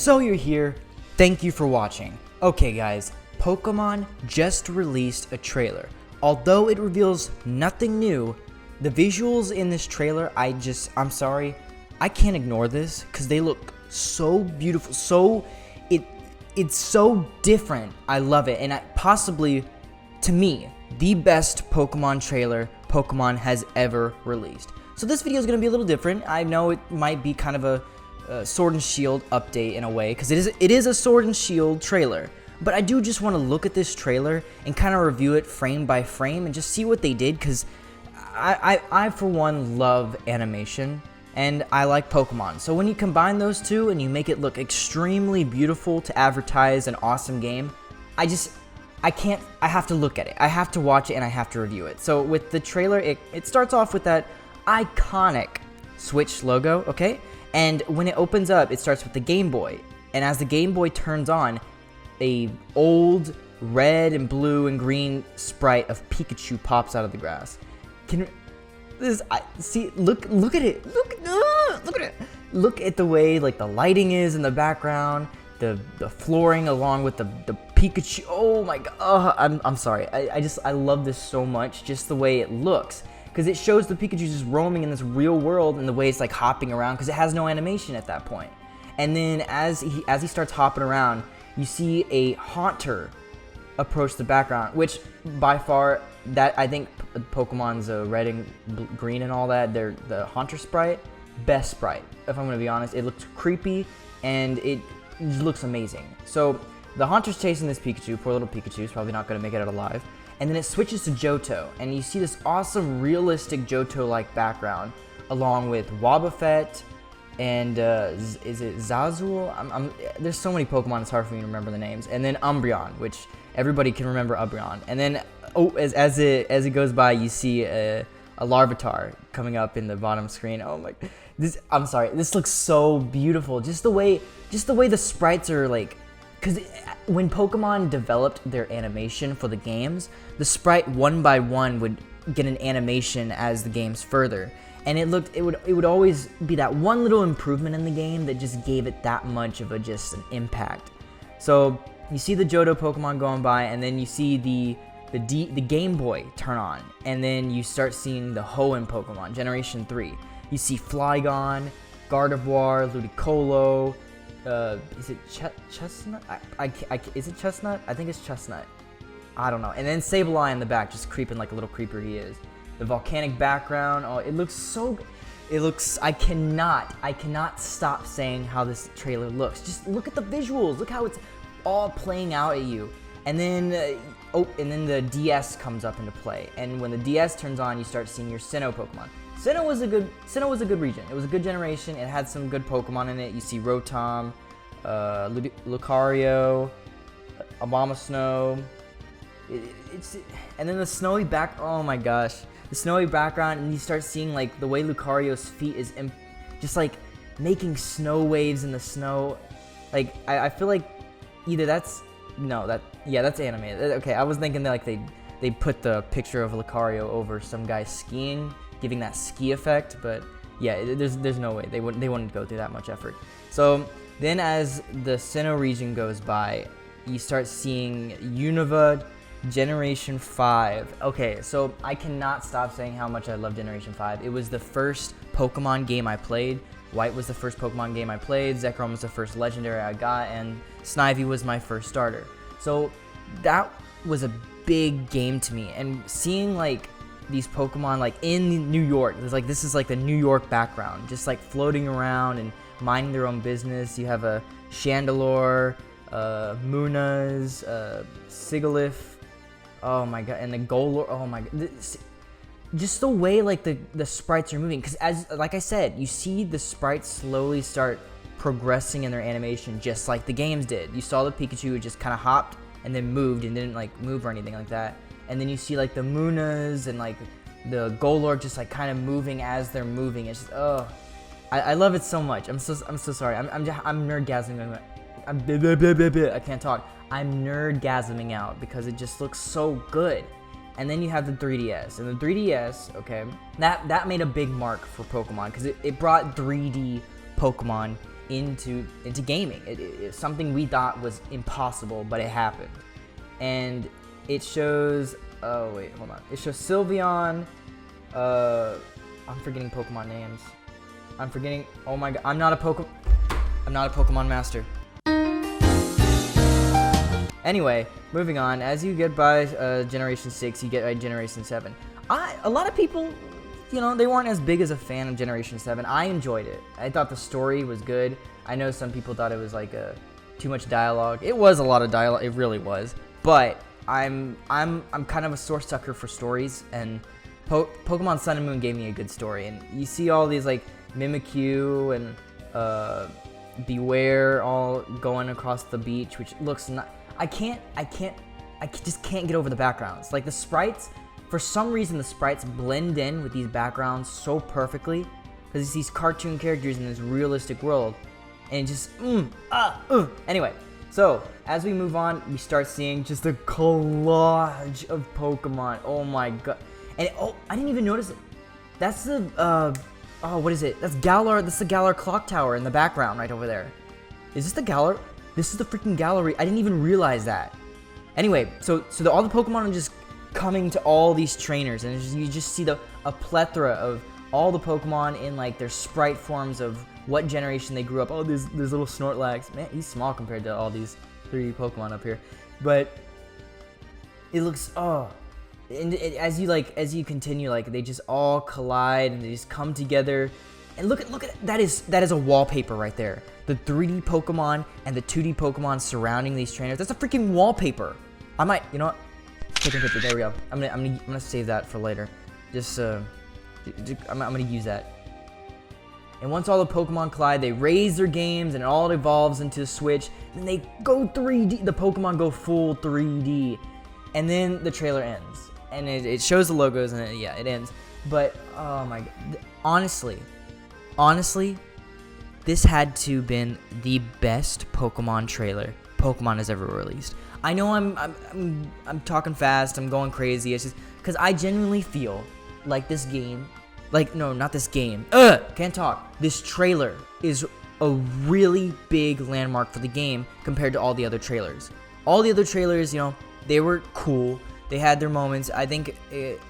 So you're here, thank you for watching. Okay guys, Pokemon just released a trailer. Although it reveals nothing new, the visuals in this trailer, I'm sorry, I can't ignore this because they look so beautiful, it's so different. I love it, and possibly, to me, the best Pokemon trailer Pokemon has ever released. So this video is going to be a little different. I know it might be kind of a Sword and Shield update in a way, because it is a Sword and Shield trailer. But I do just want to look at this trailer and kind of review it frame by frame and just see what they did, because I for one love animation and I like Pokemon. So when you combine those two and you make it look extremely beautiful to advertise an awesome game, I have to look at it. I have to watch it and I have to review it. So with the trailer, it starts off with that iconic Switch logo, okay? And when it opens up, it starts with the Game Boy. And as the Game Boy turns on, a old red and blue and green sprite of Pikachu pops out of the grass. Look at it. Look at it. Look at the way like the lighting is in the background, the flooring along with the Pikachu. Oh my god. I'm sorry. I love this so much, just the way it looks. Because it shows the Pikachu just roaming in this real world and the way it's like hopping around, because it has no animation at that point. And then as he starts hopping around, you see a Haunter approach the background, which by far, that I think Pokemon's red and green and all that, they're the Haunter sprite, best sprite. If I'm going to be honest, it looks creepy and it looks amazing. So the Haunter's chasing this Pikachu, poor little Pikachu's probably not going to make it out alive. And then it switches to Johto, and you see this awesome, realistic Johto-like background, along with Wobbuffet, and is it Zazul? There's so many Pokemon, it's hard for me to remember the names. And then Umbreon, which everybody can remember Umbreon. And then, as it goes by, you see a Larvitar coming up in the bottom screen. Oh my, I'm sorry, this looks so beautiful. Just the way the sprites are like, because when Pokemon developed their animation for the games, the sprite one by one would get an animation as the games further, and it would always be that one little improvement in the game that just gave it that much of an impact. So you see the Johto Pokemon going by, and then you see the Game Boy turn on, and then you start seeing the Hoenn Pokemon Generation 3. You see Flygon, Gardevoir, Ludicolo. Is it Chestnut? Is it Chestnut? I think it's Chestnut. I don't know. And then Sableye in the back, just creeping like a little creeper he is. The volcanic background. Oh, it looks so good. It looks. I cannot stop saying how this trailer looks. Just look at the visuals. Look how it's all playing out at you. And then, and then the DS comes up into play. And when the DS turns on, you start seeing your Sinnoh Pokemon. Sinnoh was a good region. It was a good generation. It had some good Pokemon in it. You see Rotom, Lucario, Abomasnow. And then the snowy back. Oh my gosh, the snowy background, and you start seeing like the way Lucario's feet is just like making snow waves in the snow. Like I feel like either that's animated. Okay, I was thinking that like they put the picture of Lucario over some guy skiing, giving that ski effect, but yeah, there's no way they wouldn't go through that much effort. So then as the Sinnoh region goes by, you start seeing Unova Generation 5. Okay, so I cannot stop saying how much I love Generation 5. It was the first Pokemon game I played. White was the first Pokemon game I played, Zekrom was the first legendary I got, and Snivy was my first starter. So that was a big game to me, and seeing like these Pokemon like in New York, this is like the New York background, just like floating around and minding their own business. You have a Chandelure, Munaz, Sigilyph, oh my god, and the Golor. Oh my god, just the way like the sprites are moving, because like I said, you see the sprites slowly start progressing in their animation, just like the games did. You saw the Pikachu just kind of hopped and then moved and didn't like move or anything like that. And then you see like the Munaz and like the Golor just like kind of moving as they're moving. It's just I love it so much. I'm so sorry. I'm nerdgasming. I can't talk. I'm nerdgasming out because it just looks so good. And then you have the 3DS, and the 3DS, okay, that made a big mark for Pokemon because it brought 3D Pokemon into gaming. It's something we thought was impossible, but it happened. And it shows, oh wait, hold on. It shows Sylveon, I'm forgetting Pokemon names. I'm forgetting, oh my god, I'm not a Pokemon master. Anyway, moving on, as you get by Generation 6, you get by Generation 7. A lot of people, you know, they weren't as big as a fan of Generation 7. I enjoyed it. I thought the story was good. I know some people thought it was like too much dialogue. It was a lot of dialogue, it really was. But I'm kind of a sore sucker for stories, and Pokemon Sun and Moon gave me a good story. And you see all these like Mimikyu and Beware all going across the beach, which looks not. I just can't get over the backgrounds. Like the sprites, for some reason the sprites blend in with these backgrounds so perfectly, because it's these cartoon characters in this realistic world, and just Anyway, so as we move on, we start seeing just a collage of Pokemon. Oh my god! And I didn't even notice it. That's the what is it? That's Galar. That's the Galar clock tower in the background right over there. Is this the Galar? This is the freaking gallery. I didn't even realize that. Anyway, so all the Pokemon are just coming to all these trainers, and you just see a plethora of all the Pokemon in like their sprite forms of what generation they grew up. Oh, there's little Snorlax. Man, he's small compared to all these 3 Pokemon up here. But it looks and as you continue, like they just all collide and they just come together. And look at that is a wallpaper right there. The 3D Pokemon and the 2D Pokemon surrounding these trainers. That's a freaking wallpaper. I might, you know what? Take a picture. There we go. I'm gonna save that for later. Just I'm gonna use that. And once all the Pokemon collide, they raise their games and it all evolves into a Switch. Then they go 3D. The Pokemon go full 3D, and then the trailer ends. And it shows the logos and it ends. But oh my god, honestly, this had to have been the best Pokemon trailer Pokemon has ever released. I know I'm talking fast, I'm going crazy. It's just because I genuinely feel like this game, like no, not this game. Can't talk. This trailer is a really big landmark for the game compared to all the other trailers. All the other trailers, you know, they were cool. They had their moments. I think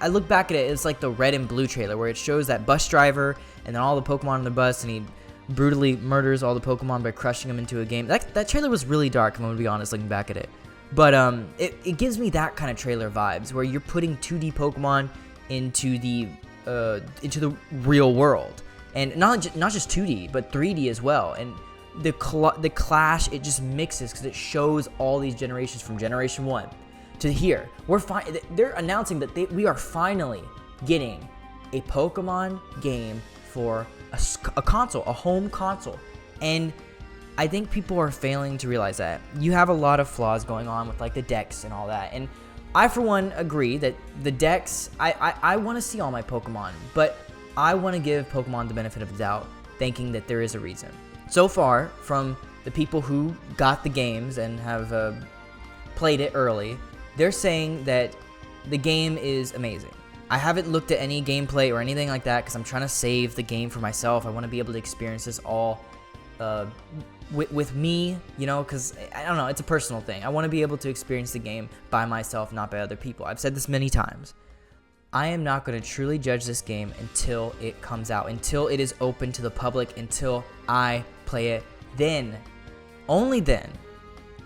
I look back at it, it's like the red and blue trailer where it shows that bus driver and then all the Pokemon on the bus, and he brutally murders all the Pokemon by crushing them into a game. That trailer was really dark, I'm gonna be honest, looking back at it. But it gives me that kind of trailer vibes where you're putting 2D Pokemon into the real world, and not just 2D but 3D as well. And the clash, it just mixes because it shows all these generations from Generation 1 to here. They're announcing that we are finally getting a Pokemon game for a console, a home console. And I think people are failing to realize that. You have a lot of flaws going on with like the decks and all that. And I, for one, agree that the decks, I want to see all my Pokemon, but I want to give Pokemon the benefit of the doubt, thinking that there is a reason. So far, from the people who got the games and have played it early, they're saying that the game is amazing. I haven't looked at any gameplay or anything like that because I'm trying to save the game for myself. I want to be able to experience this all with me, you know, because I don't know, it's a personal thing. I want to be able to experience the game by myself, not by other people. I've said this many times. I am not going to truly judge this game until it comes out, until it is open to the public, until I play it. Then, only then,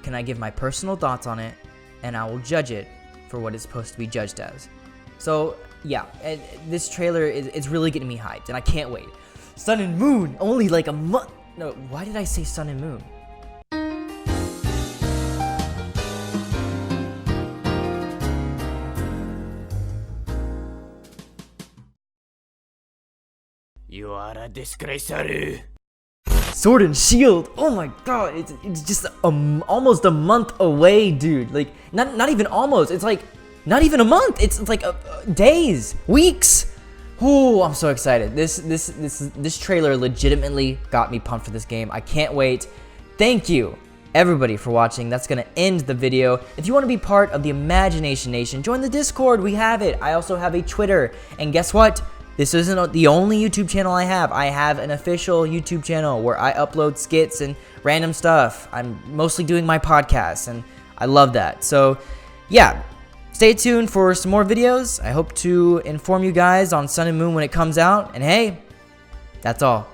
can I give my personal thoughts on it, and I will judge it for what it's supposed to be judged as. So, yeah, this trailer is really getting me hyped, and I can't wait. Sun and Moon, only like a month. No, why did I say Sun and Moon? You are a disgrace. Sword and Shield. Oh my god, it's just almost a month away, dude. Like not even almost. It's like not even a month. It's like days, weeks. Oh, I'm so excited. This trailer legitimately got me pumped for this game. I can't wait. Thank you everybody for watching. That's gonna end the video. If you want to be part of the Imagination Nation, join the Discord. We have it. I also have a Twitter, and guess what? This isn't the only YouTube channel I have. I have an official YouTube channel where I upload skits and random stuff. I'm mostly doing my podcasts, and I love that. So, yeah, stay tuned for some more videos. I hope to inform you guys on Sun and Moon when it comes out. And hey, that's all.